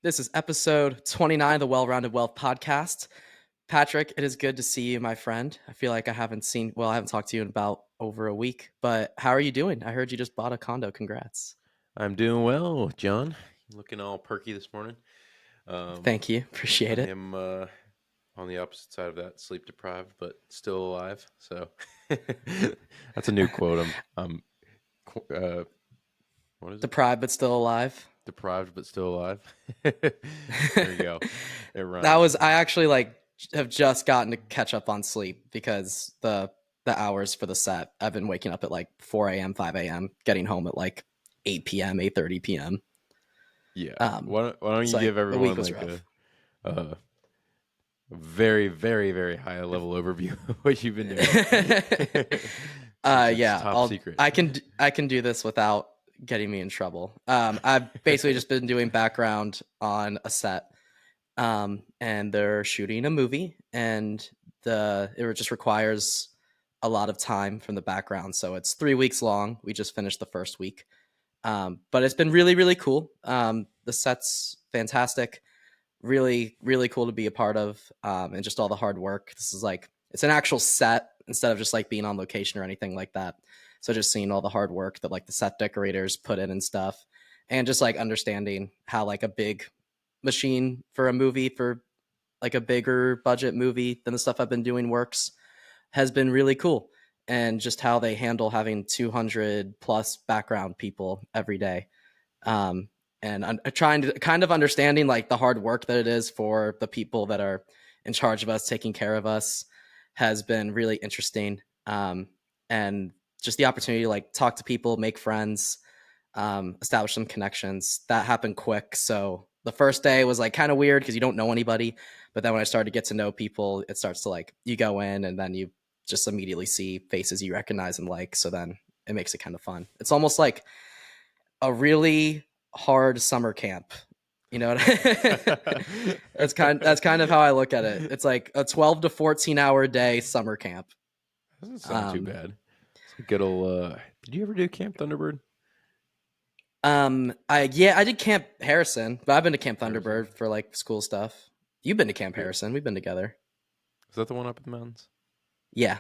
This is episode 29 of the Well-Rounded Wealth podcast. Patrick, it is good to see you, my friend. I feel like I haven't talked to you in about over a week, but how are you doing? I heard you just bought a condo. Congrats. I'm doing well, John. Looking all perky this morning. Thank you. Appreciate I it. am on the opposite side of that, sleep deprived but still alive. So that's a new quote. What is it? Deprived but still alive. Deprived but still alive. There you go. It rhymes. I actually have just gotten to catch up on sleep because the hours for the set, I've been waking up at like 4 a.m., 5 a.m., getting home at like 8 p.m., 8:30 p.m. Yeah. Why don't you give the week everyone was like rough. a very, very, very high level overview of what you've been doing? Since it's top secret. I can do this without getting me in trouble. I've basically just been doing background on a set, and they're shooting a movie, and it just requires a lot of time from the background. So it's 3 weeks long. We just finished the first week, but it's been really, really cool. The set's fantastic. Really, really cool to be a part of, and just all the hard work. This is like, it's an actual set instead of just like being on location or anything like that. So just seeing all the hard work that like the set decorators put in and stuff, and just like understanding how like a big machine for a movie, for like a bigger budget movie than the stuff I've been doing works, has been really cool. And just how they handle having 200 plus background people every day. And I'm trying to kind of understanding like the hard work that it is for the people that are in charge of us, taking care of us, has been really interesting. And just the opportunity to like talk to people, make friends, establish some connections, that happened quick. So the first day was like kind of weird because you don't know anybody. But then when I started to get to know people, it starts to like, you go in and then you just immediately see faces you recognize and like. So then it makes it kind of fun. It's almost like a really hard summer camp. You know that's kind of how I look at it. It's like a 12 to 14 hour day summer camp. Doesn't sound too bad. It's a good old. Did you ever do Camp Thunderbird? I did Camp Harrison, but I've been to Camp Thunderbird for like school stuff. You've been to Camp Harrison. We've been together. Is that the one up in the mountains? Yeah.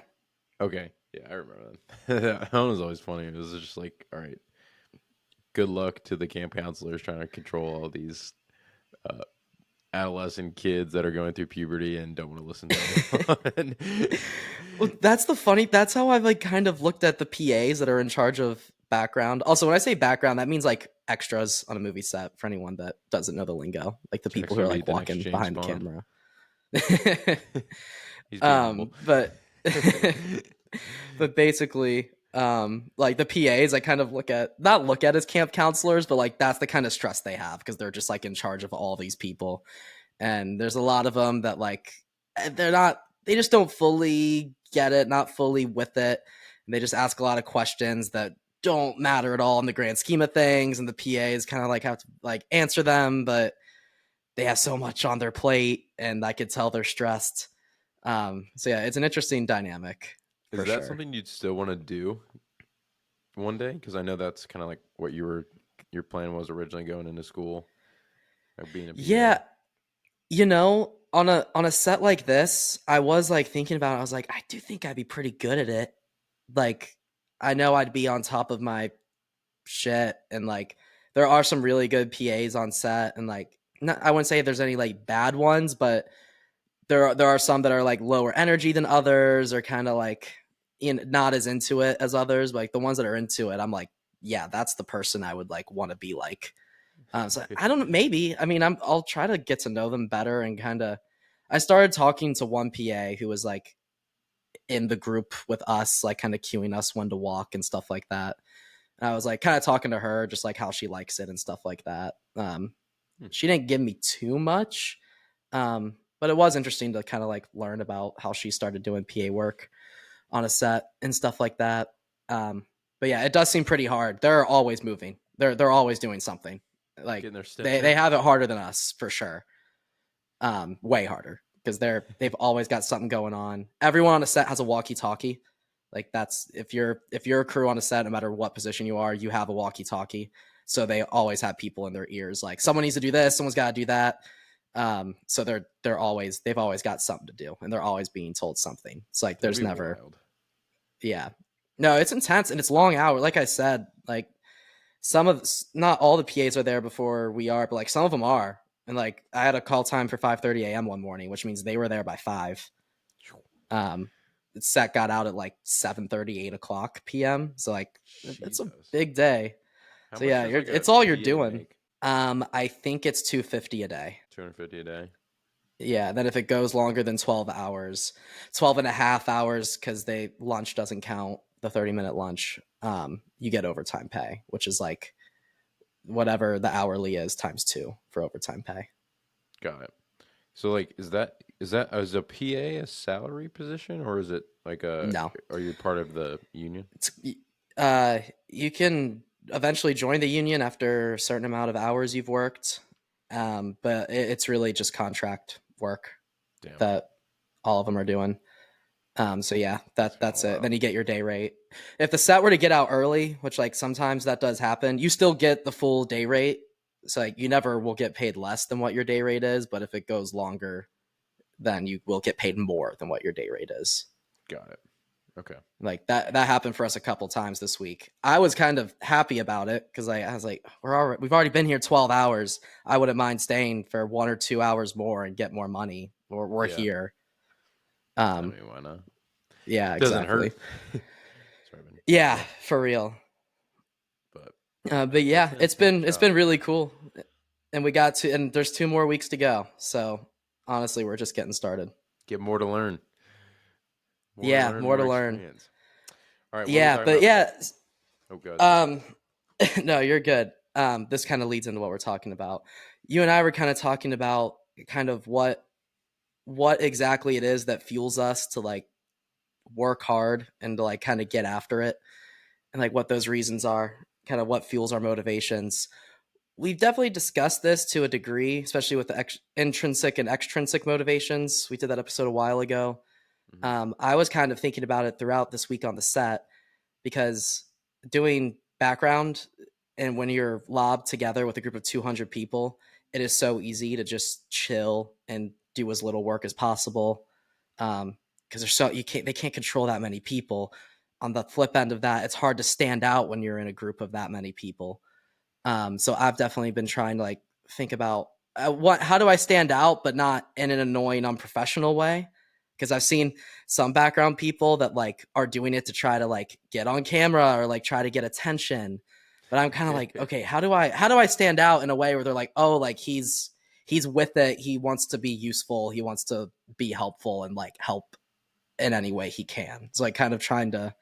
Okay. Yeah, I remember that. That one was always funny. It was just like, all right, good luck to the camp counselors trying to control all these adolescent kids that are going through puberty and don't want to listen to anyone. Well, that's how I've like kind of looked at the PAs that are in charge of background. Also, when I say background, that means like extras on a movie set, for anyone that doesn't know the lingo, like the people who are like walking behind the camera. He's being but but basically, like the PAs, I kind of not look at as camp counselors, but like that's the kind of stress they have because they're just like in charge of all these people. And there's a lot of them that like they just don't fully get it, not fully with it. And they just ask a lot of questions that don't matter at all in the grand scheme of things. And the PAs kind of like have to like answer them, but they have so much on their plate and I could tell they're stressed. So yeah, it's an interesting dynamic. Is that something you'd still want to do one day? Because I know that's kind of like what your plan was originally going into school, like being a PA. Yeah, on a set like this, I was like thinking about it. I was like, I do think I'd be pretty good at it. Like, I know I'd be on top of my shit, and like there are some really good PAs on set, and like I wouldn't say there's any like bad ones, but there are some that are like lower energy than others, or kind of like not as into it as others. But like the ones that are into it, I'm like, yeah, that's the person I would like want to be like. So I don't know, maybe. I mean, I'll try to get to know them better and kind of. I started talking to one PA who was like in the group with us, like kind of cueing us when to walk and stuff like that. And I was like kind of talking to her, just like how she likes it and stuff like that. She didn't give me too much, but it was interesting to kind of like learn about how she started doing PA work on a set and stuff like that. But yeah, it does seem pretty hard. They're always moving. They're always doing something. Like they have it harder than us for sure. Way harder because they've always got something going on. Everyone on a set has a walkie-talkie. Like that's if you're a crew on a set, no matter what position you are, you have a walkie-talkie. So they always have people in their ears like someone needs to do this, someone's got to do that. So they've always got something to do, and they're always being told something. It's like That'd there's be never, wild. yeah, no, it's intense and it's long hour. Like I said, like some of not all the PAs are there before we are, but like some of them are. And like I had a call time for 5:30 a.m. one morning, which means they were there by 5. Um, the set got out at like 7:30, 8 o'clock p.m. So like it's a Jesus. big day. How So much yeah, does like a it's all you're PA doing. make? I think it's 250 a day. 250 a day. Yeah, then if it goes longer than 12 hours, 12 and a half hours, because they lunch doesn't count, the 30-minute lunch, you get overtime pay, which is like whatever the hourly is times 2 for overtime pay. Got it. So like is a PA a salary position or is it like No, are you part of the union? it's you can eventually join the union after a certain amount of hours you've worked, but it's really just contract work Damn. that all of them are doing. So yeah, That's kind of that's it. Then wild. you get your day rate. If the set were to get out early, which like sometimes that does happen, you still get the full day rate. So like you never will get paid less than what your day rate is, but if it goes longer, then you will get paid more than what your day rate is. Got it. Okay. Like that happened for us a couple times this week. I was kind of happy about it because I was like, we've already been here 12 hours. I wouldn't mind staying for 1 or 2 hours more and get more money. We're Yeah. here. I Um, mean, why not? yeah, Doesn't exactly. hurt. Sorry, I've been Yeah, yelling. for real. But But that's yeah, an it's intense been job. really cool, and there's 2 more weeks to go. So honestly, we're just getting started. Get more to learn. More to Yeah, learn, more more to learn. experience. All right, what are we Yeah, talking but about today? yeah, Oh, good. Sorry. um, no, you're good. This kind of leads into what we're talking about. You and I were kind of talking about kind of what exactly it is that fuels us to like work hard and to like kind of get after it, and like what those reasons are, kind of what fuels our motivations. We've definitely discussed this to a degree, especially with the intrinsic and extrinsic motivations. We did that episode a while ago. Hmm. I was kind of thinking about it throughout this week on the set because doing background and when you're lobbed together with a group of 200 people, it is so easy to just chill and do as little work as possible. Because they can't control that many people. On the flip end of that, it's hard to stand out when you're in a group of that many people. So I've definitely been trying to like think about how do I stand out, but not in an annoying, unprofessional way. Because I've seen some background people that like are doing it to try to like get on camera or like try to get attention. But I'm kind of like, okay, how do I stand out in a way where they're like, oh, like he's with it. He wants to be useful. He wants to be helpful and like help in any way he can. So like kind of trying to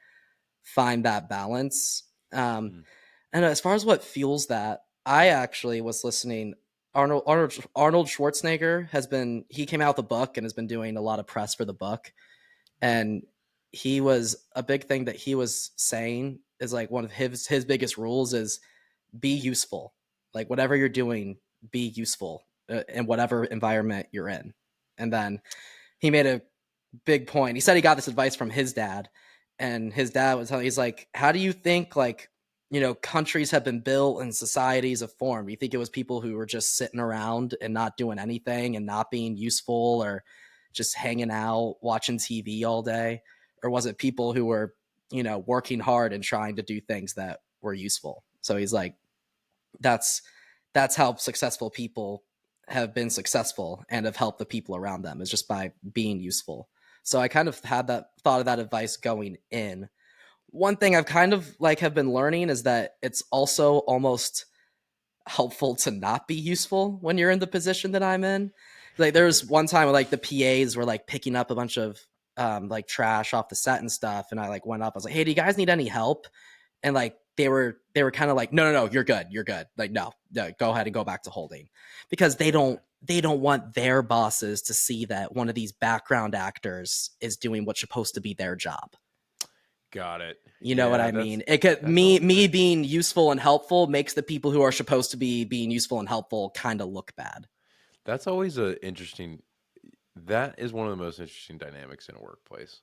find that balance. Mm. And as far as what fuels that, I actually was listening. Arnold Schwarzenegger he came out with a book and has been doing a lot of press for the book. Okay. And he was a big thing that he was saying is like one of his biggest rules is be useful. Like whatever you're doing, be useful in whatever environment you're in. And then he made a big point. He said he got this advice from his dad, and his dad was telling. He's like, "How do you think like countries have been built and societies have formed? You think it was people who were just sitting around and not doing anything and not being useful, or just hanging out watching TV all day, or was it people who were working hard and trying to do things that were useful?" So he's like, that's that's how successful people have been successful and have helped the people around them is just by being useful. So I kind of had that thought of that advice going in. One thing I've kind of like have been learning is that it's also almost helpful to not be useful when you're in the position that I'm in. Like there was one time where like the PAs were like picking up a bunch of like trash off the set and stuff, and I like went up. I was like, "Hey, do you guys need any help?" And like they were kind of like, no, you're good, like no, go ahead and go back to holding, because they Okay. don't they don't want their bosses to see that one of these background actors is doing what's supposed to be their job. Got it. You know what Yeah, I mean? It could that's all me being useful and helpful makes the people who are supposed to be being useful and helpful kind of look bad. that's always a interesting. That is one of the most interesting dynamics in a workplace.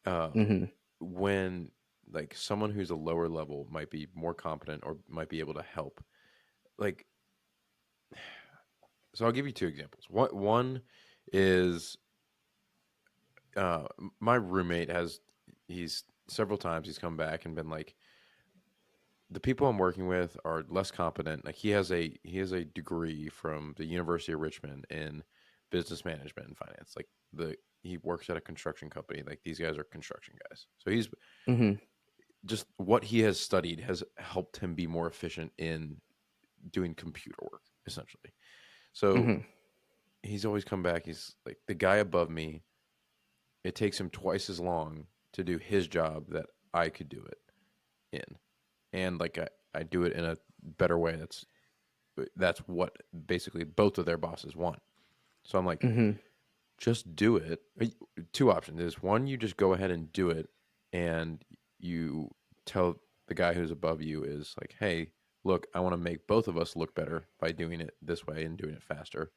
Um, Hmm. when like someone who's a lower level might be more competent or might be able to help. Like, so I'll give you two examples. One is my roommate has he's several times he's come back and been like, the people I'm working with are less competent. Like he has a degree from the University of Richmond in business management and finance. Like the he works at a construction company. Like these guys are construction guys. So he's Mm-hmm. just what he has studied has helped him be more efficient in doing computer work, essentially. So Mm-hmm. he's always come back. He's like the guy above me. It takes him twice as long to do his job that I could do it in, and like I do it in a better way. That's what basically both of their bosses want. So I'm like, Mm-hmm. just do it. Two options is one, you just go ahead and do it, and you tell the guy who's above you is like, hey, look, I want to make both of us look better by doing it this way and doing it faster.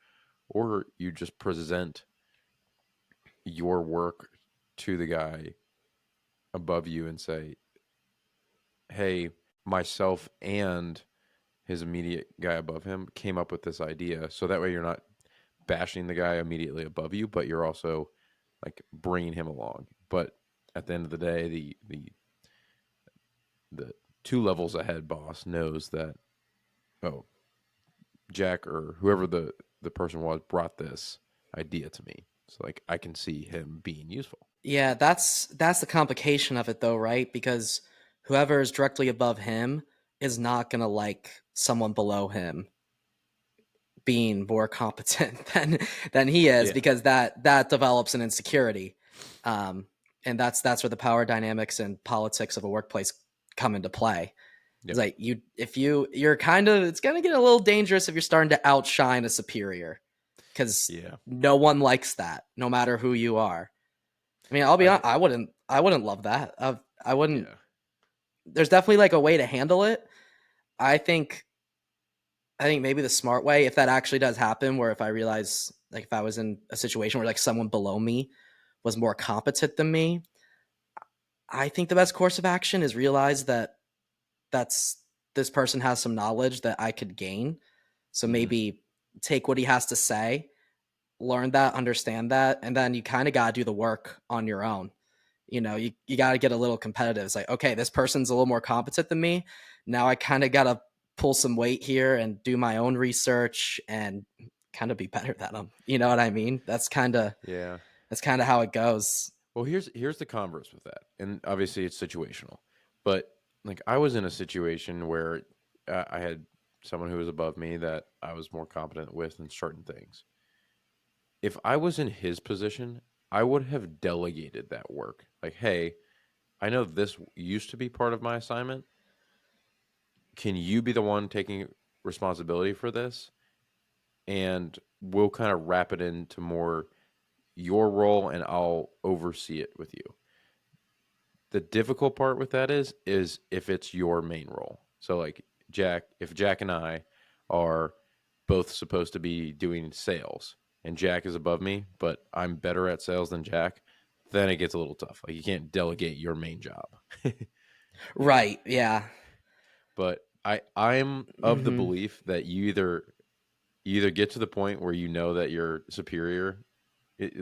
Or you just present your work to the guy above you and say, hey, myself and his immediate guy above him came up with this idea. So that way you're not bashing the guy immediately above you, but you're also like bringing him along. But at the end of the day, the two levels ahead boss knows that, oh, Jack or whoever the person was brought this idea to me. So like I can see him being useful. Yeah, that's the complication of it though, right? Because whoever is directly above him is not gonna like someone below him being more competent than he is, Yeah. because that develops an insecurity, um, and that's where the power dynamics and politics of a workplace come into play. It's Yep. like you're kind of, it's gonna get a little dangerous if you're starting to outshine a superior, because Yeah. no one likes that, no matter who you are. I mean, I'll be I honest, I wouldn't love that. I wouldn't. yeah. There's definitely like a way to handle it. I think I think maybe the smart way, if that actually does happen, where if I realize, like, if I was in a situation where like someone below me was more competent than me, I think the best course of action is realize that that's this person has some knowledge that I could gain. So Hmm. maybe take what he has to say, learn that, understand that, and then you kind of got to do the work on your own. You got to get a little competitive. It's like, okay, this person's a little more competent than me. Now I kind of got to pull some weight here and do my own research and kind of be better than them. You know what I mean? Yeah. That's kind of how it goes. Well, here's the converse with that, and obviously it's situational. But like I was in a situation where I had someone who was above me that I was more competent with in certain things. If I was in his position, I would have delegated that work. Like, hey, I know this used to be part of my assignment. Can you be the one taking responsibility for this? And we'll kind of wrap it into more your role, and I'll oversee it with you. The difficult part with that is if it's your main role. So like if Jack and I are both supposed to be doing sales and Jack is above me, but I'm better at sales than Jack, then it gets a little tough. Like you can't delegate your main job. You know. Right. Yeah. But I'm of the Hmm. belief that you either get to the point where you know that you're superior,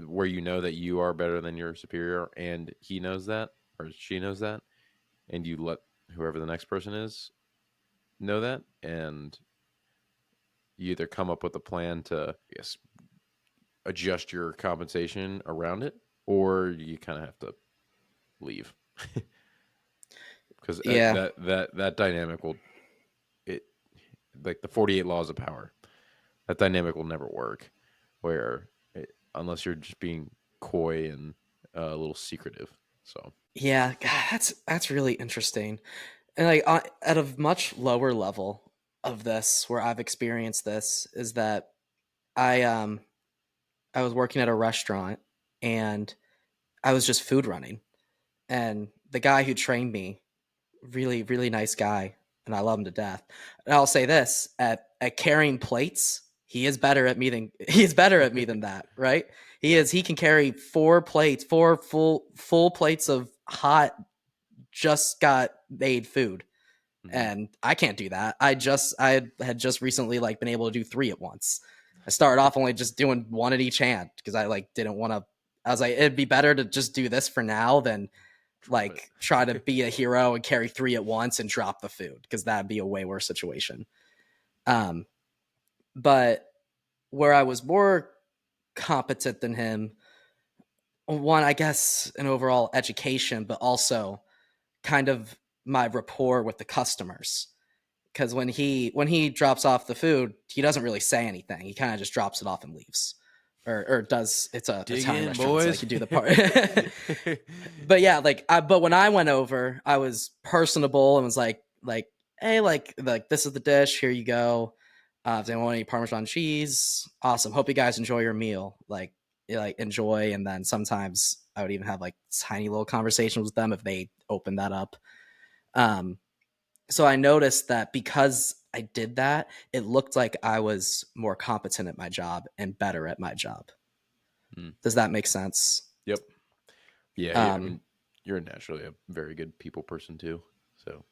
where you know that you are better than your superior and he knows that or she knows that, and you let whoever the next person is know that, and you either come up with a plan to, I guess, adjust your compensation around it, or you kind of have to leave because Yeah. that dynamic will it like the 48 laws of power. That dynamic will never work, where unless you're just being coy and a little secretive. So Yeah. God, that's really interesting. And like at a much lower level of this, where I've experienced this, is that I um I was working at a restaurant and I was just food running. And the guy who trained me, really, really nice guy, and I love him to death. And I'll say this, at carrying plates, he is better at me than that, right? yeah, He can carry four plates, four full plates of hot just got made food, Mm-hmm. and I can't do that. I had just recently like been able to do 3 at once. I started off only just doing 1 in each hand because I like didn't want to. I was like, it'd be better to just do this for now than Drop like try to it. be a hero and carry 3 at once and drop the food, because that'd be a way worse situation. Um, but where I was more competent than him, one, I guess, an overall education, but also kind of my rapport with the customers. Because when he drops off the food, he doesn't really say anything. He kind of just drops it off and leaves, or does. It's a Dig Italian in, restaurant, so like boys. you do the part. But yeah, but when I went over, I was personable and was like, hey, like this is the dish. Here you go. Does anyone want any Parmesan cheese? Awesome. Hope you guys enjoy your meal. Like enjoy. And then sometimes I would even have like tiny little conversations with them if they open that up. Um, so I noticed that because I did that, it looked like I was more competent at my job and better at my job. Mm. Does that make sense? Yep. Yeah, I Um, mean, you're naturally a very good people person too. So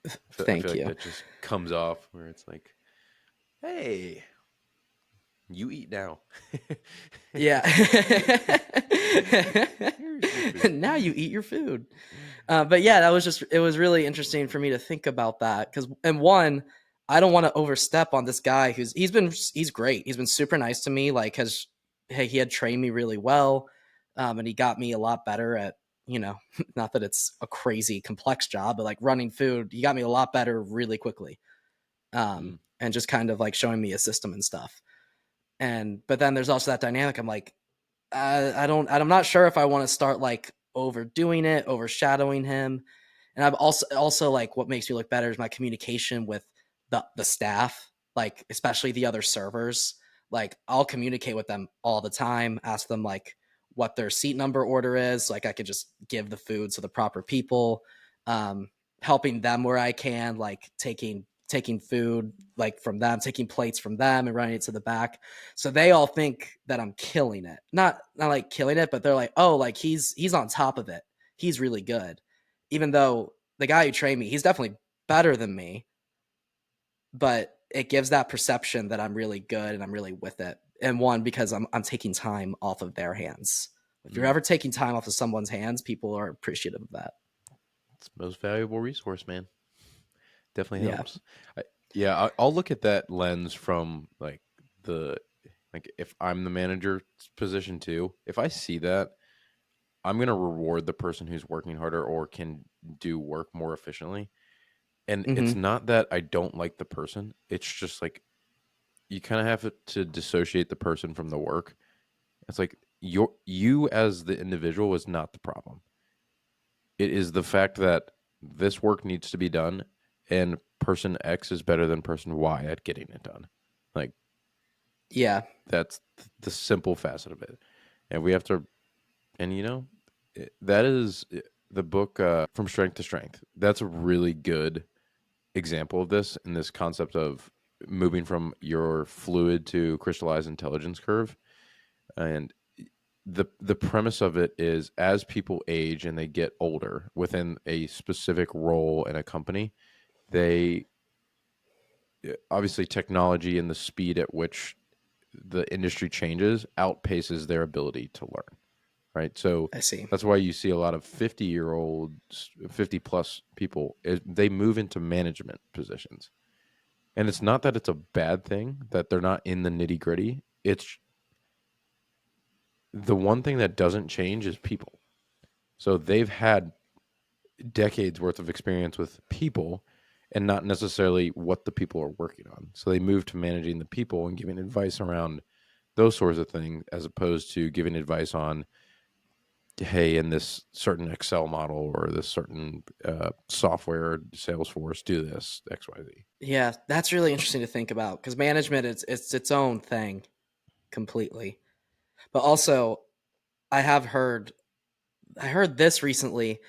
I feel Thank like you. that just comes off where it's like, hey, you eat now. Yeah. Here's your food. Now you eat your food. But yeah, it was really interesting for me to think about that. Because, and one, I don't want to overstep on this guy he's great. He's been super nice to me. Like, hey, he had trained me really well. And he got me a lot better at, not that it's a crazy complex job, but like running food, he got me a lot better really quickly. Mm, And just kind of like showing me a system and stuff. But then there's also that dynamic. I'm like, I'm not sure if I want to start like overdoing it, overshadowing him. And I've also like what makes me look better is my communication with the staff, like especially the other servers. Like I'll communicate with them all the time, ask them like what their seat number order is, like I could just give the food to the proper people. Um, Helping them where I can, like taking food like from them, taking plates from them and running it to the back. So they all think that I'm killing it. Not like killing it, but they're like, "Oh, like he's on top of it. He's really good." Even though the guy who trained me, he's definitely better than me, but it gives that perception that I'm really good and I'm really with it. And one, because I'm taking time off of their hands. If you're mm. ever taking time off of someone's hands, people are appreciative of that. It's the most valuable resource, man. Definitely Yeah. helps. I, yeah, I'll look at that lens from the if I'm the manager's position too. If I see that, I'm gonna reward the person who's working harder or can do work more efficiently. And it's Mm-hmm. not that I don't like the person. It's just like you kind of have to dissociate the person from the work. It's like you as the individual is not the problem. It is the fact that this work needs to be done, and person X is better than person Y at getting it done. Like Yeah. that's the simple facet of it, and we have to. And that is the book From Strength to Strength. That's a really good example of this in this concept of moving from your fluid to crystallized intelligence curve. And the premise of it is as people age and they get older within a specific role in a company, they obviously technology and the speed at which the industry changes outpaces their ability to learn, right? So I see. that's why you see a lot of 50-year-olds, 50 plus people, they move into management positions. And it's not that it's a bad thing that they're not in the nitty gritty. It's the one thing that doesn't change is people. So they've had decades worth of experience with people and not necessarily what the people are working on. So they move to managing the people and giving advice around those sorts of things as opposed to giving advice on, hey, in this certain Excel model or this certain software, Salesforce, do this, XYZ. Yeah, that's really interesting to think about because management is it's its own thing completely. But also, I have heard I heard this recently.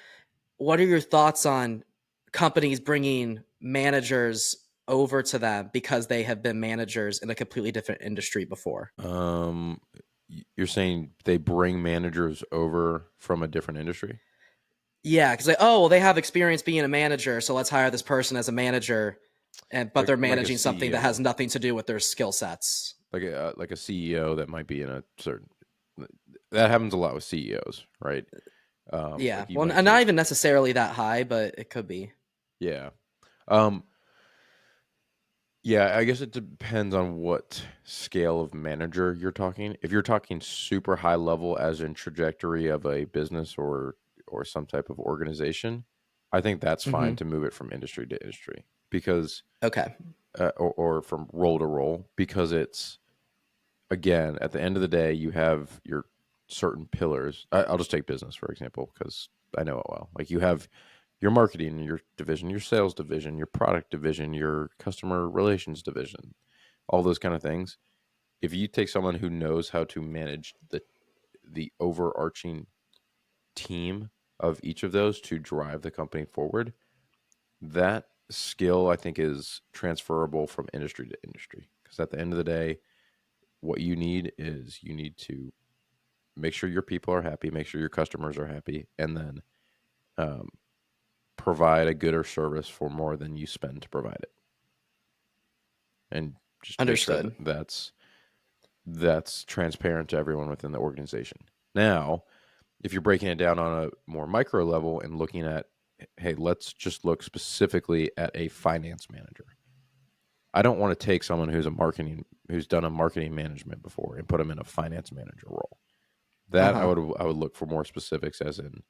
What are your thoughts on companies bringing managers over to them because they have been managers in a completely different industry before? You're saying they bring managers over from a different industry? Yeah, because like, oh, well, they have experience being a manager, so let's hire this person as a manager, and but they're like a managing something that has CEO, nothing to do with their skill sets. like a CEO that might be in a certain. That happens a lot with CEOs, right? Yeah, Like you well, might not take, even necessarily that high, but it could be. yeah, um, yeah. I guess it depends on what scale of manager you're talking. If you're talking super high level, as in trajectory of a business or some type of organization, I think that's Hmm. fine to move it from industry to industry because Okay, or from role to role because it's again at the end of the day you have your certain pillars. I'll just take business for example because I know it well. Like you have your marketing, your division, your sales division, your product division, your customer relations division, all those kind of things. If you take someone who knows how to manage the overarching team of each of those to drive the company forward, that skill I think is transferable from industry to industry. Because at the end of the day, what you need is you need to make sure your people are happy, make sure your customers are happy, and then um, provide a gooder service for more than you spend to provide it, and just make sure that understood. that's transparent to everyone within the organization. Now, if you're breaking it down on a more micro level and looking at, hey, let's just look specifically at a finance manager. I don't want to take someone who's done a marketing management before and put them in a finance manager role. Uh That huh. I would look for more specifics as in,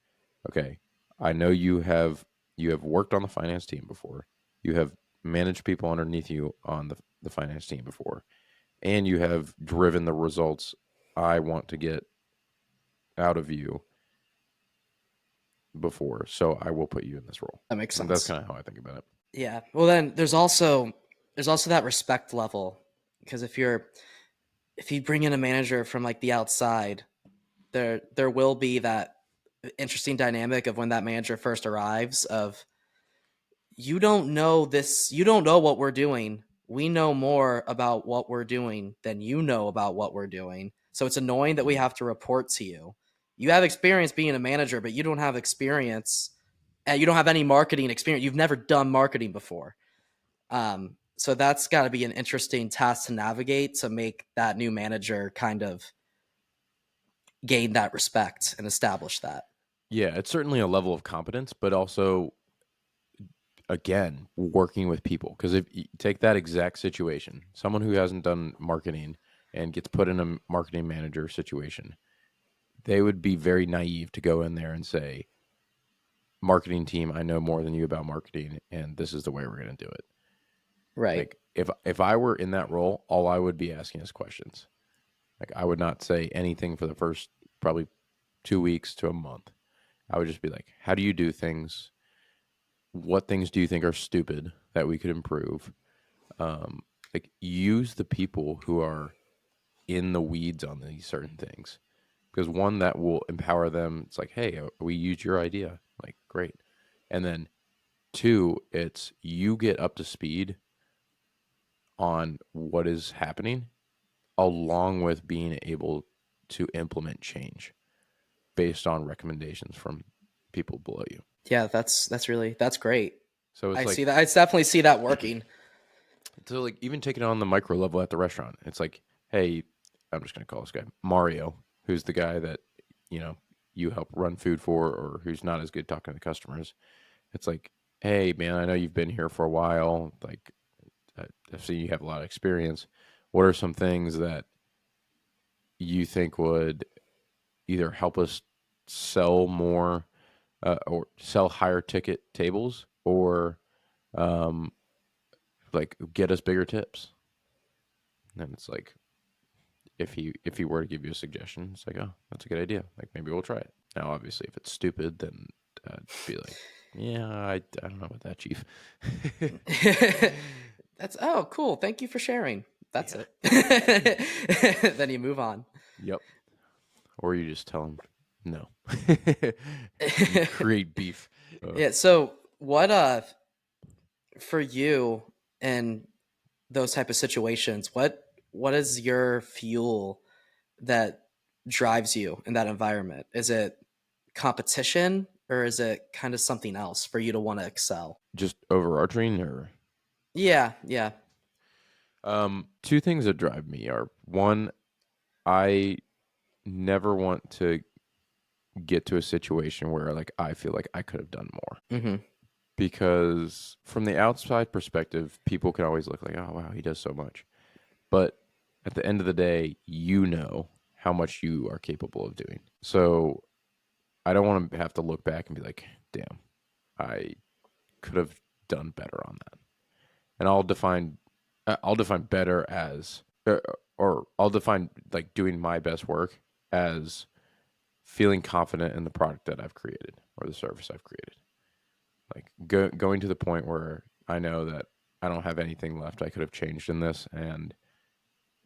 okay, I know you have worked on the finance team before. You have managed people underneath you on the finance team before. And you have driven the results I want to get out of you before. So I will put you in this role. That makes And that's sense. kind of how I think about it. Yeah. Well, then there's also that respect level because if you bring in a manager from like the outside, there will be that interesting dynamic of when that manager first arrives of you don't know what we're doing. We know more about what we're doing than you know about what we're doing. So it's annoying that we have to report to you. You have experience being a manager, but you don't have experience. You don't have any marketing experience. You've never done marketing before. So that's got to be an interesting task to navigate to make that new manager kind of gain that respect and establish that. Yeah, it's certainly a level of competence, but also again, working with people. Because if you take that exact situation, someone who hasn't done marketing and gets put in a marketing manager situation, they would be very naive to go in there and say, marketing team, I know more than you about marketing, and this is the way we're going to do it. Right. Like if I were in that role, all I would be asking is questions. Like I would not say anything for the first probably 2 weeks to a month. I would just be like, how do you do things? What things do you think are stupid that we could improve? Um, like use the people who are in the weeds on these certain things because one that will empower them. It's like, hey, we used your idea. Like great, and then two, it's you get up to speed on what is happening along with being able to implement change based on recommendations from people below you. Yeah, that's great. So it's I see like that. I definitely see that working. so like even taking it on the micro level at the restaurant. It's like, hey, I'm just gonna call this guy Mario, who's the guy that you know you help run food for, or who's not as good talking to customers. It's like, hey man, I know you've been here for a while. Like I've seen you have a lot of experience. What are some things that you think would either help us sell more or sell higher ticket tables or um, like get us bigger tips. And it's like if he were to give you a suggestion, it's like, oh, that's a good idea. Like maybe we'll try it. Now, obviously, if it's stupid, then I'd be like, yeah, I don't know about that, chief. That's oh cool. Thank you for sharing. That's Yeah. it. Then you move on. Yep. Or you just tell him no. You create beef. Yeah. So what for you in those type of situations, what is your fuel that drives you in that environment? Is it competition or is it kind of something else for you to want to excel? Just overarching, or Yeah, yeah. two things that drive me are, one, I never want to get to a situation where like I feel like I could have done more. Mhm. Because from the outside perspective, people can always look like, oh wow, he does so much. But at the end of the day, you know how much you are capable of doing. So I don't want to have to look back and be like, damn, I could have done better on that. And I'll define better as, or I'll define like doing my best work as feeling confident in the product that I've created or the service I've created. Like going to the point where I know that I don't have anything left I could have changed in this, and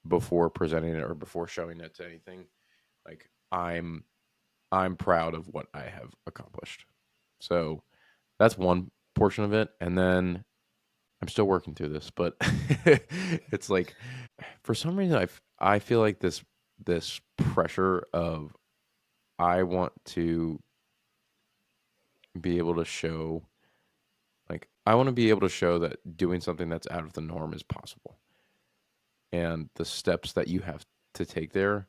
before presenting it or before showing it to anything, like I'm proud of what I have accomplished. So that's one portion of it, and then I'm still working through this, but it's like for some reason I feel like this pressure of I want to be able to show, like I want to be able to show that doing something that's out of the norm is possible. And the steps that you have to take there,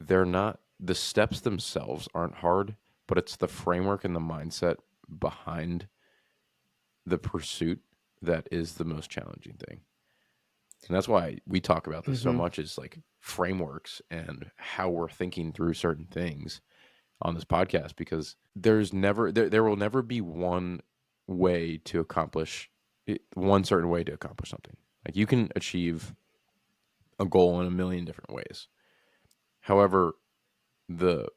they're not, the steps themselves aren't hard, but it's the framework and the mindset behind the pursuit that is the most challenging thing. And that's why we talk about this so Mhm. much, is like frameworks and how we're thinking through certain things on this podcast, because there will never be one way to accomplish one certain way to accomplish something. Like you can achieve a goal in a million different ways. However, the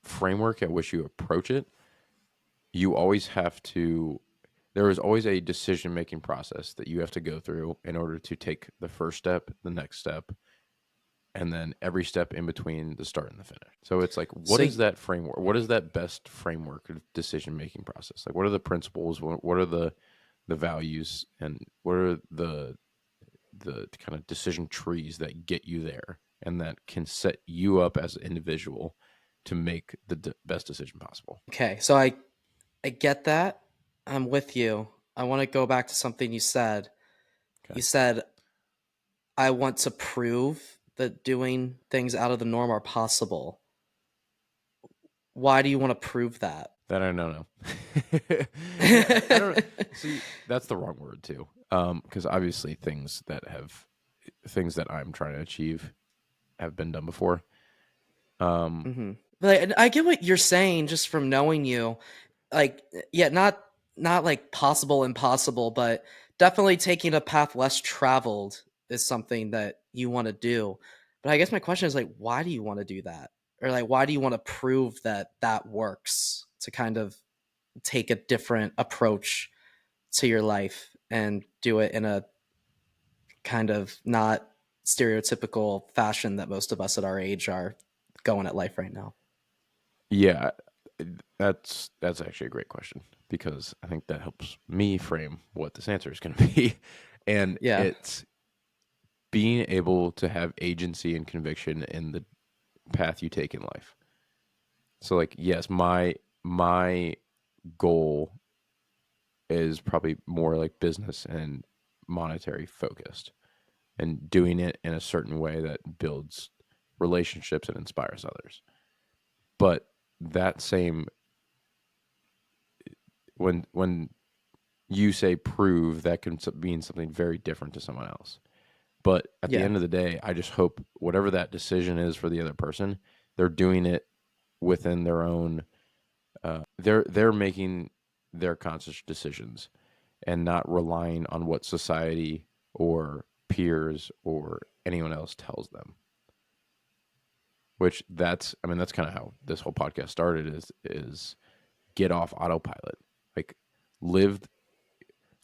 framework at which you approach it, you always have to, there is always a decision making process that you have to go through in order to take the first step, the next step, and then every step in between the start and the finish. So it's like, what So is that framework? What is that best framework of decision making process? Like, what are the principles? What are the values, and what are the kind of decision trees that get you there and that can set you up as an individual to make the best decision possible? okay, so I get that. I'm with you. I want to go back to something you said. Okay. You said I want to prove that doing things out of the norm are possible. Why do you want to prove that? That I don't know. I don't see. That's the wrong word too. Because obviously things that I'm trying to achieve have been done before. Um, hmm But I get what you're saying just from knowing you. Like, yeah, not like possible, impossible, but definitely taking a path less traveled is something that you want to do. But I guess my question is like, why do you want to do that? Or like, why do you want to prove that that works to kind of take a different approach to your life and do it in a kind of not stereotypical fashion that most of us at our age are going at life right now? yeah, that's actually a great question, because I think that helps me frame what this answer is going to be, and Yeah. it's being able to have agency and conviction in the path you take in life. So like, yes, my goal is probably more like business and monetary focused, and doing it in a certain way that builds relationships and inspires others. But that same, when you say prove, that can mean something very different to someone else. But at the Yeah. end of the day, I just hope whatever that decision is for the other person, they're doing it within their own. They're making their conscious decisions and not relying on what society or peers or anyone else tells them. Which that's kind of how this whole podcast started, is get off autopilot. Like live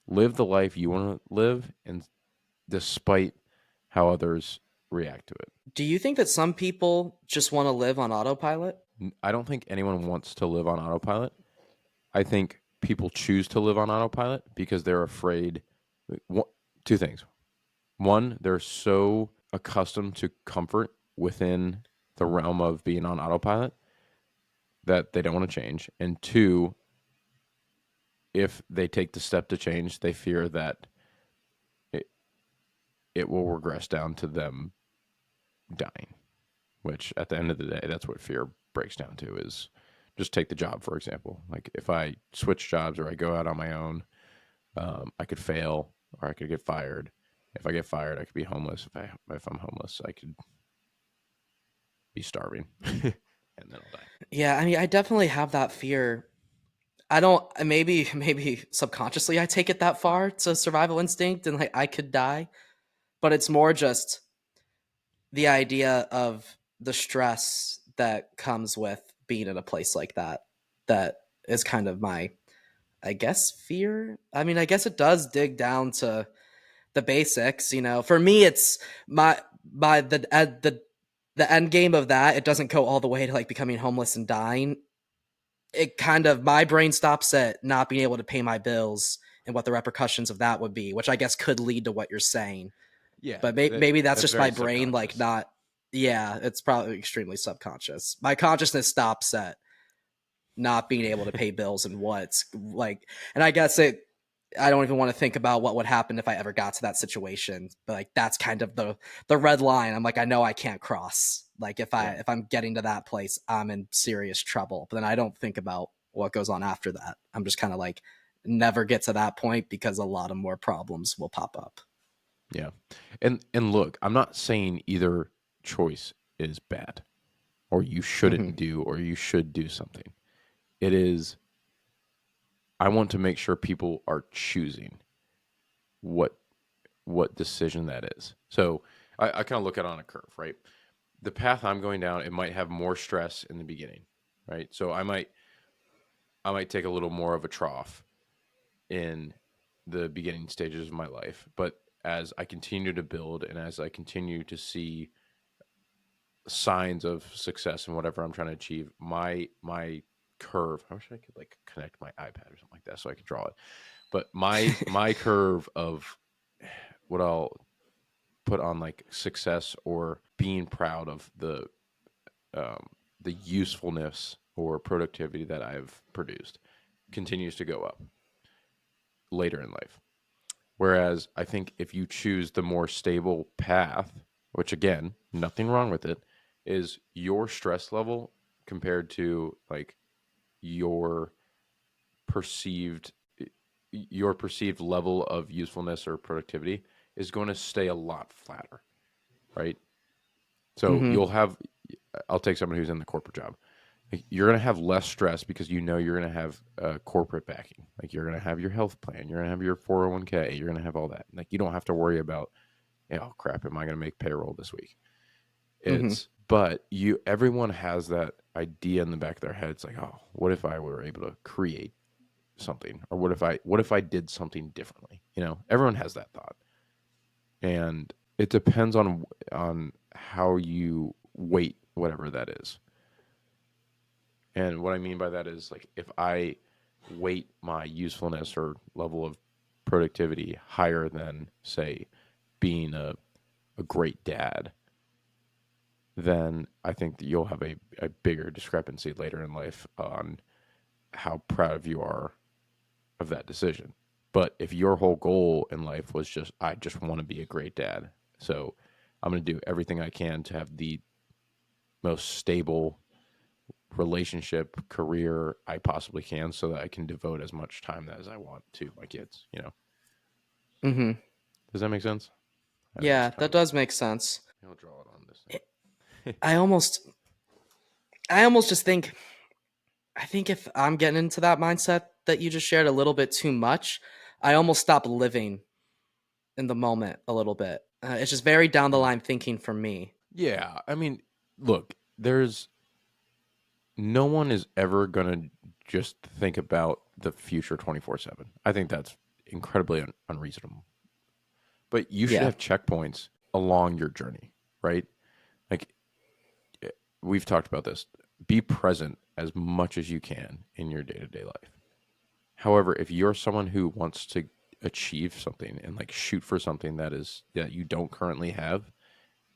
live the life you want to live, and despite how others react to it. Do you think that some people just want to live on autopilot? I don't think anyone wants to live on autopilot. I think people choose to live on autopilot because they're afraid. One, two things. One, they're so accustomed to comfort within the realm of being on autopilot that they don't want to change, and two, if they take the step to change, they fear that it, it will regress down to them dying, which at the end of the day, that's what fear breaks down to is just take the job, for example. Like if I switch jobs or I go out on my own, I could fail or I could get fired. If I get fired, I could be homeless. If I'm homeless, I could be starving and then I'll die. Yeah, I mean, I definitely have that fear. I don't maybe subconsciously I take it that far to survival instinct and like I could die, but it's more just the idea of the stress that comes with being in a place like that that is kind of my, I guess, fear. I mean, I guess it does dig down to the basics, you know. For me it's my the end game of that, it doesn't go all the way to like becoming homeless and dying. It kind of, my brain stops at not being able to pay my bills and what the repercussions of that would be, which I guess could lead to what you're saying. Yeah, But maybe that's that's just my very brain, like subconscious. not. Yeah, it's probably extremely subconscious. My consciousness stops at not being able to pay bills and what's like, and I guess it. I don't even want to think about what would happen if I ever got to that situation. But like that's kind of the red line. I'm like, I know I can't cross. Like Yeah, if I'm getting to that place, I'm in serious trouble. But then I don't think about what goes on after that. I'm just kind of like never get to that point because a lot of more problems will pop up. yeah, and look, I'm not saying either choice is bad or you Hmm. shouldn't do or you should do something. It is I want to make sure people are choosing what what decision that is. So I kind of look at it on a curve, right? The path I'm going down, it might have more stress in the beginning, right? So I might take a little more of a trough in the beginning stages of my life, but as I continue to build and as I continue to see signs of success in whatever I'm trying to achieve, my curve. I wish I could like connect my iPad or something like that so I could draw it. But my curve of what I'll put on like success or being proud of um, the usefulness or productivity that I've produced continues to go up later in life. Whereas I think if you choose the more stable path, which again, nothing wrong with it, is your stress level compared to like your perceived your perceived level of usefulness or productivity is going to stay a lot flatter, right? So Hmm. you'll have I'll take someone who's in the corporate job. Like, you're going to have less stress because you know you're going to have corporate backing. Like you're going to have your health plan, you're going to have your 401k, you're going to have all that. Like you don't have to worry about, oh crap, am I going to make payroll this week? Hmm. But everyone has that idea in the back of their head. It's like, oh, what if I were able to create something, or what if I did something differently? Everyone has that thought, and it depends on how you weight whatever that is. And what I mean by that is like if I weight my usefulness or level of productivity higher than, say, being a great dad, then I think that you'll have a bigger discrepancy later in life on how proud you are of that decision. But if your whole goal in life was just, I just want to be a great dad, so I'm going to do everything I can to have the most stable relationship career I possibly can so that I can devote as much time as I want to my kids. Hmm. Does that make sense? I know it's Yeah, kind that of a, does make sense. I'll draw it on this thing. I almost, I almost just think, I think if I'm getting into that mindset that you just shared a little bit too much, I almost stop living in the moment a little bit. It's just very down the line thinking for me. Yeah, I mean, look, there's no one is ever going to just think about the future 24/7. I think that's incredibly unreasonable. But you should Yeah. have checkpoints along your journey, right? Like we've talked about this. Be present as much as you can in your day-to-day life. However, if you're someone who wants to achieve something and like shoot for something that you don't currently have,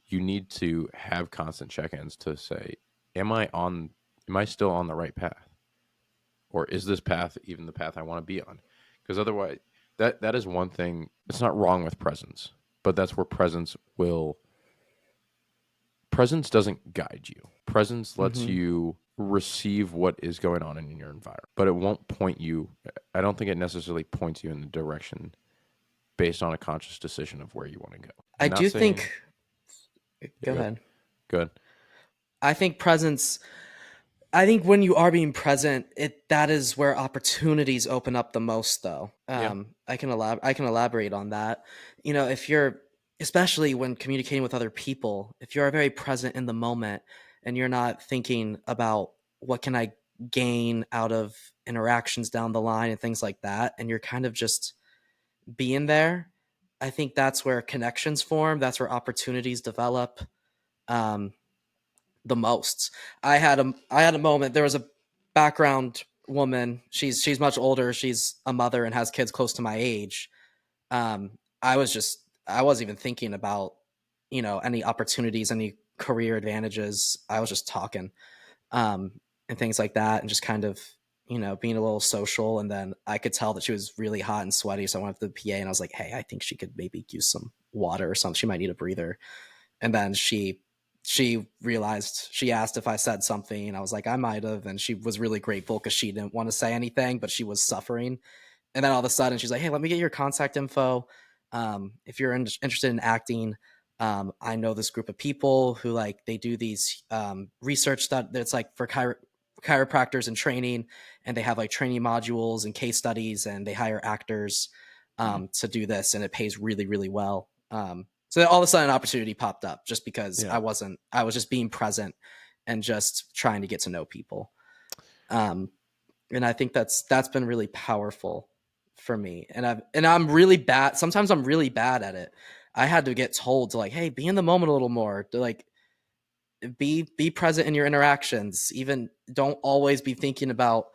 you need to have constant check-ins to say, am I on am I still on the right path? Or is this path even the path I want to be on? Because otherwise, that is one thing. It's not wrong with presence, but that's where presence doesn't guide you. Presence lets Mm-hmm. you receive what is going on in your environment, but it won't point you. I don't think it necessarily points you in the direction based on a conscious decision of where you want to go. I And not do saying, think. yeah, Go good, ahead. good, I think presence. I think when you are being present, that is where opportunities open up the most, though. yeah, I can elaborate on that. If you're, especially when communicating with other people, if you're very present in the moment and you're not thinking about what can I gain out of interactions down the line and things like that, and you're kind of just being there, I think that's where connections form. That's where opportunities develop. Um, the most. I had a moment. There was a background woman. She's much older. She's a mother and has kids close to my age. I wasn't even thinking about any opportunities, any career advantages. I was just talking um, and things like that, and just kind of being a little social. And then I could tell that she was really hot and sweaty, so I went to the PA and I was like, "Hey, I think she could maybe use some water or something. She might need a breather." And then she realized, she asked if I said something, and I was like, I might have, and she was really grateful because she didn't want to say anything, but she was suffering. And then all of a sudden she's like, hey, let me get your contact info. If you're interested in acting, I know this group of people who like they do these research that's like for chiropractors in training, and they have like training modules and case studies, and they hire actors mm, to do this, and it pays really really well. So all of a sudden an opportunity popped up just because yeah, I was just being present and just trying to get to know people. Um, and I think that's been really powerful for me. And I'm really bad. Sometimes I'm really bad at it. I had to get told to like, hey, be in the moment a little more. To like be present in your interactions. Even don't always be thinking about,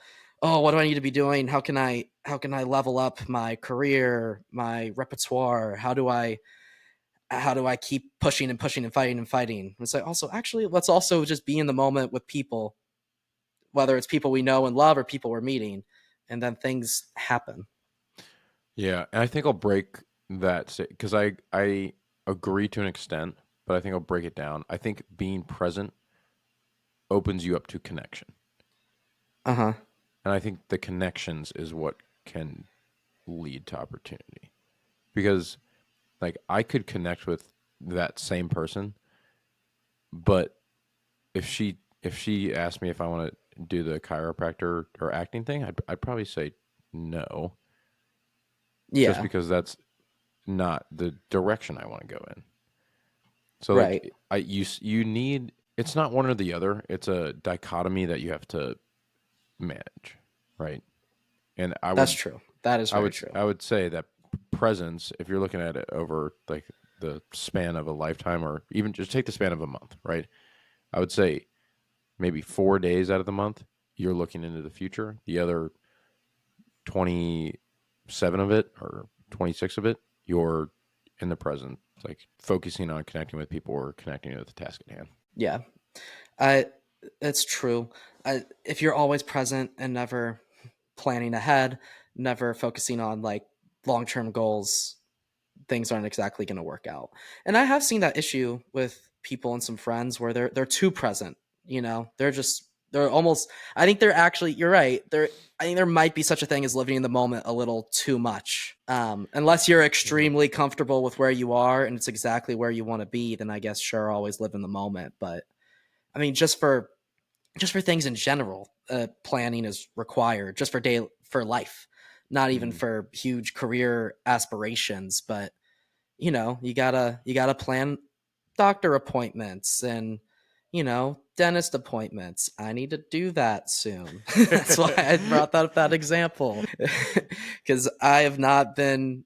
oh, what do I need to be doing? How can I level up my career, my repertoire? How do I keep pushing and pushing and fighting and fighting? It's like also actually let's also just be in the moment with people, whether it's people we know and love or people we're meeting, and then things happen. yeah. And I think I'll break that because I agree to an extent, but I think I'll break it down. I think being present opens you up to connection. Uh huh. And I think the connections is what can lead to opportunity. Because like I could connect with that same person, but if she asked me if I want to do the chiropractor or acting thing, I'd probably say no, just Yeah. because that's not the direction I want to go in. So Right. like you need, it's not one or the other. It's a dichotomy that you have to manage, right? And That's true. That is very true. I would say that presence, if you're looking at it over like the span of a lifetime, or even just take the span of a month, right? I would say maybe 4 days out of the month you're looking into the future. The other 27 of it or 26 of it you're in the present, like focusing on connecting with people or connecting with the task at hand. Yeah. I It's true. If you're always present and never planning ahead, never focusing on like long-term goals, things aren't exactly going to work out. And I have seen that issue with people and some friends where they're too present. They're almost. I think they're actually. You're right. I think there might be such a thing as living in the moment a little too much. Unless you're Yeah. extremely comfortable with where you are and it's exactly where you want to be, then I guess sure, always live in the moment. But I mean, just for things in general, planning is required. Just for life, not even Mm-hmm. for huge career aspirations, but you gotta plan doctor appointments and dentist appointments. I need to do that soon. That's why I brought that example. Because I haven't been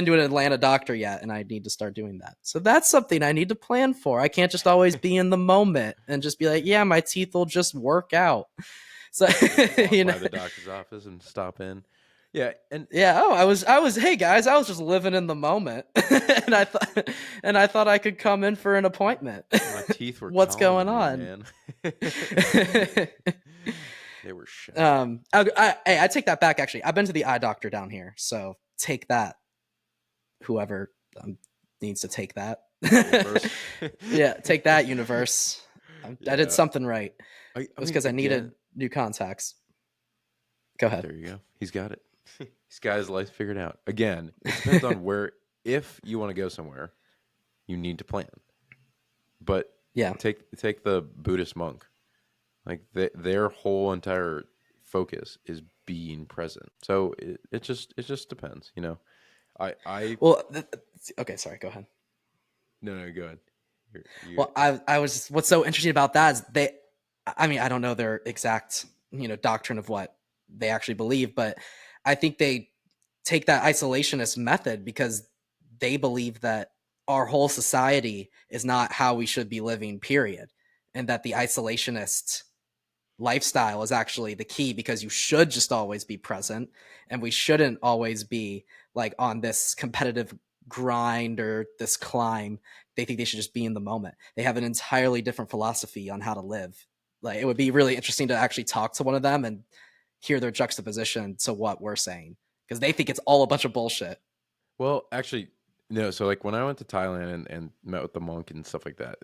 to an Atlanta doctor yet, and I need to start doing that. So that's something I need to plan for. I can't just always be in the moment and just be like, yeah, my teeth will just work out. So Just walk you know by the doctor's office and stop in. Yeah, and Yeah. Oh, I was. Hey guys, I was just living in the moment, and I thought I could come in for an appointment. my teeth were What's calling to going me, on? man. They were shouting. I take that back. Actually, I've been to the eye doctor down here, so take that. Whoever needs to take that. Universe. Yeah, take that, universe. I did Yeah. something right. I It was mean, because I again, needed new contacts. Go ahead. there you go. He's got it. He's got his life figured out. Again, it depends on where. If you want to go somewhere, you need to plan. But Yeah. take the Buddhist monk. Like their whole entire focus is being present. So it just depends, you know. I Well, okay. Sorry. Go ahead. no, go ahead. You Well, I was. What's so interesting about that is they. I mean, I don't know their exact doctrine of what they actually believe, but I think they take that isolationist method because they believe that our whole society is not how we should be living. Period, and that the isolationist lifestyle is actually the key because you should just always be present and we shouldn't always be like on this competitive grind or this climb. They think they should just be in the moment. They have an entirely different philosophy on how to live. Like it would be really interesting to actually talk to one of them and hear their juxtaposition to what we're saying because they think it's all a bunch of bullshit. Well, actually, no. So like when I went to Thailand and met with the monk and stuff like that,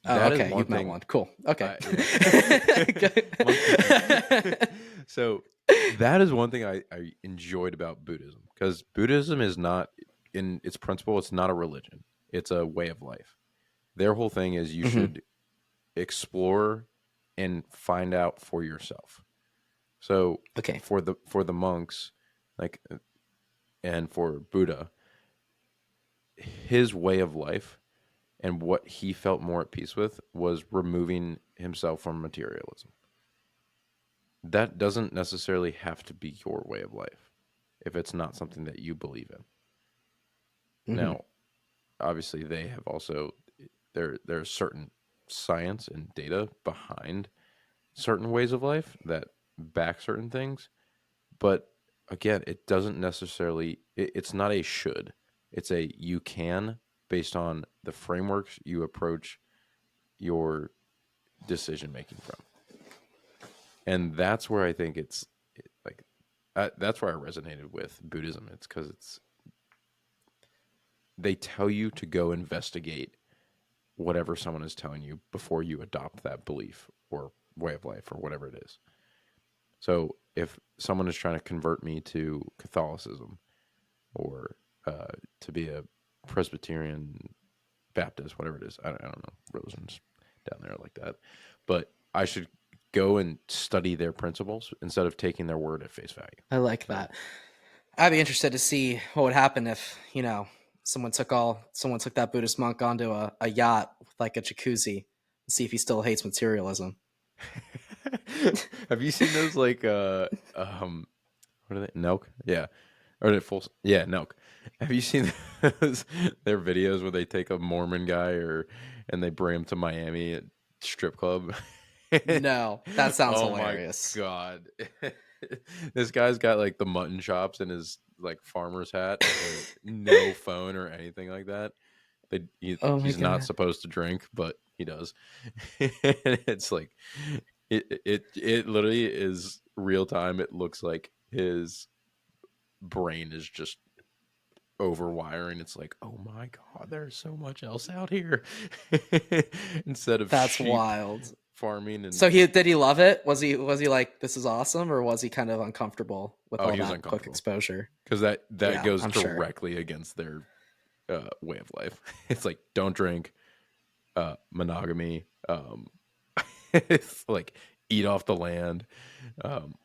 Oh, that is okay. one You've met thing. one. Cool. Okay. Yeah, monk people. So that is one thing I enjoyed about Buddhism, because Buddhism is not, in its principle, it's not a religion. It's a way of life. Their whole thing is you Hmm. should explore and find out for yourself. So Okay. for the monks, like, and for Buddha, his way of life and what he felt more at peace with was removing himself from materialism. That doesn't necessarily have to be your way of life if it's not something that you believe in. Hmm. Now, obviously, they have also, there's certain science and data behind certain ways of life that back certain things, but again, it doesn't necessarily. It's not a should. It's a you can, based on the frameworks you approach your decision making from, and that's where I think like that's where I resonated with Buddhism. It's because they tell you to go investigate whatever someone is telling you before you adopt that belief or way of life or whatever it is. So if someone is trying to convert me to Catholicism or to be a Presbyterian, Baptist, whatever it is, I don't know religions down there like that, but I should go and study their principles instead of taking their word at face value. I like So that. I'd be interested to see what would happen if, someone took that Buddhist monk onto a yacht with like a jacuzzi and see if he still hates materialism. have you seen those, like, what are they? Nelk? Yeah. Or the full, yeah, Nelk. Have you seen those, their videos where they take a Mormon guy and they bring him to Miami at strip club? No, that sounds Oh my hilarious. god. This guy's got like the mutton chops in his like farmer's hat and no phone or anything like that. Oh my He's not god. supposed to drink, but he does. It's like it literally is real time. It looks like his brain is just overwiring. It's like, oh my god, there's so much else out here. Instead of That's sheep wild. farming and So he did he love it? Was he like this is awesome or was he kind of uncomfortable with oh, all he was that quick uncomfortable exposure? because that Yeah, goes I'm sure. directly against their way of life. It's like don't drink, monogamy, it's like eat off the land,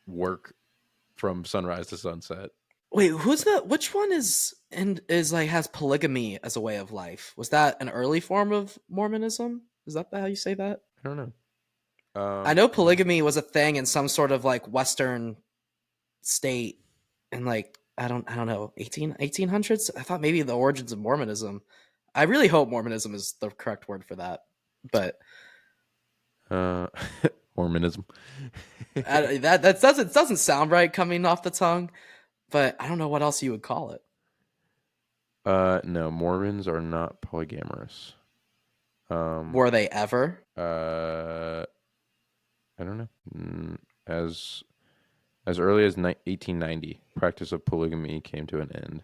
work from sunrise to sunset. Wait, who's the which one is like has polygamy as a way of life? Was that an early form of Mormonism? Is that how you say that? I don't know. I know Let me. polygamy was a thing in some sort of like Western state in like I don't know 1800s. I thought maybe the origins of Mormonism. I really hope Mormonism is the correct word for that, but Uh, Mormonism. that doesn't sound right coming off the tongue. but I don't know what else you would call it. No, Mormons are not polyamorous. Were they ever? Uh, I don't know. As as early as 1890, practice of polygamy came to an end.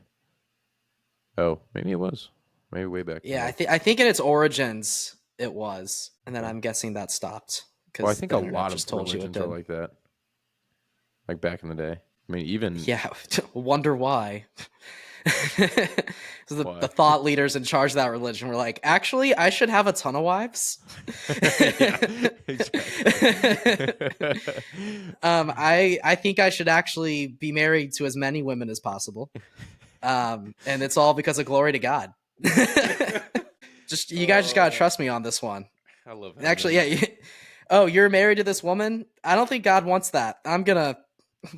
Oh, maybe it was. Maybe way back in Yeah, the. I think in its origins it was, and then Okay. I'm guessing that stopped Well, I because think the a internet lot of just told you it religions are did. like that. Like back in the day. I mean, even Yeah, wonder why. So the why? thought leaders in charge of that religion were like, actually, I should have a ton of wives. Yeah, exactly. I think I should actually be married to as many women as possible. And it's all because of glory to God. Just you guys just gotta Oh, trust me on this one. I love having Actually, him. yeah. Oh, you're married to this woman? I don't think God wants that.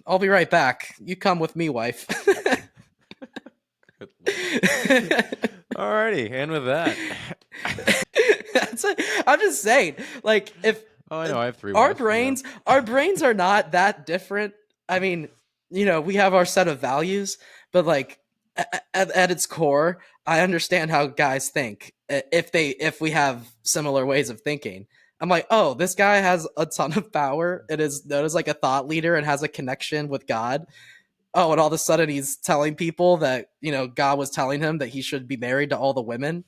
I'll be right back. You come with me, wife. Good Lord. Alrighty, and with that, I'm just saying, like, if oh, I know I have three our wives. You know, brains, our brains are not that different. I mean, we have our set of values, but like at its core, I understand how guys think. If we have similar ways of thinking, I'm like, oh, this guy has a ton of power. It is known as like a thought leader and has a connection with God. Oh, and all of a sudden he's telling people that God was telling him that he should be married to all the women.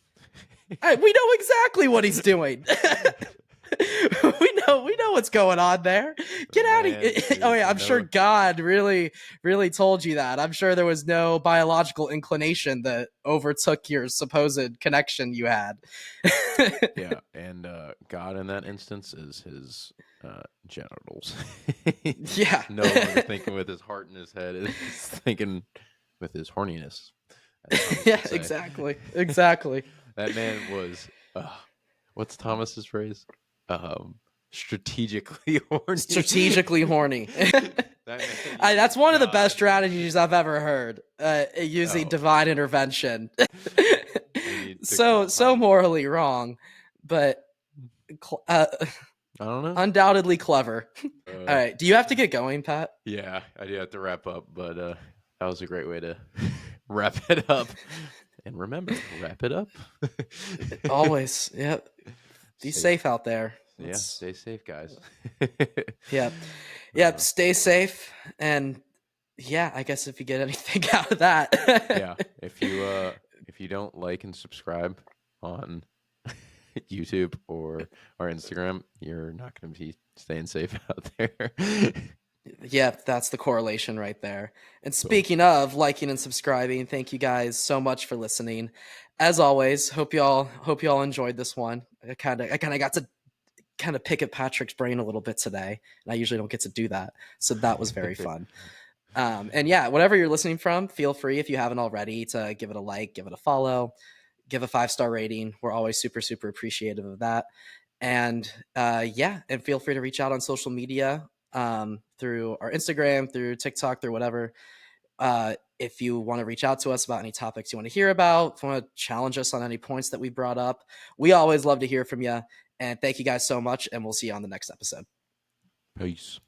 We know exactly what he's doing. We know what's going on there. the Get out of man Oh is yeah, I'm sure no. God really told you that. I'm sure there was no biological inclination that overtook your supposed connection you had. Yeah, and God in that instance is his genitals. Yeah. No longer thinking with his heart in his head; is thinking with his horniness, as Thomas Yeah, would say. exactly. That man was. What's Thomas's phrase? Strategically horny. Strategically horny. That man needed That's one of the best God. strategies I've ever heard. Using Oh, divine intervention. I need to so call so Thomas. morally wrong, but I don't know. undoubtedly clever. All Uh, right, do you have to get going, Pat? yeah, I do have to wrap up, but that was a great way to wrap it up. And remember, wrap it up. Always. Yep. Be Safe. safe out there. Yeah, Let's. stay safe, guys. Yep. Yep. uh, Stay safe, and yeah, I guess if you get anything out of yeah, that. if you don't like and subscribe on YouTube or our Instagram, you're not going to be staying safe out there. Yep, that's the correlation right there. And Cool. speaking of liking and subscribing, thank you guys so much for listening. As always, hope y'all enjoyed this one. I kind of got to kind of pick at Patrick's brain a little bit today, and I usually don't get to do that, so that was very fun. And yeah, whatever you're listening from, feel free if you haven't already to give it a like, give it a follow, give a 5-star rating. We're always super super appreciative of that. And yeah, and feel free to reach out on social media, through our Instagram, through TikTok, through whatever. If you want to reach out to us about any topics you want to hear about, if you want to challenge us on any points that we brought up, we always love to hear from you. And thank you guys so much, and we'll see you on the next episode. Peace.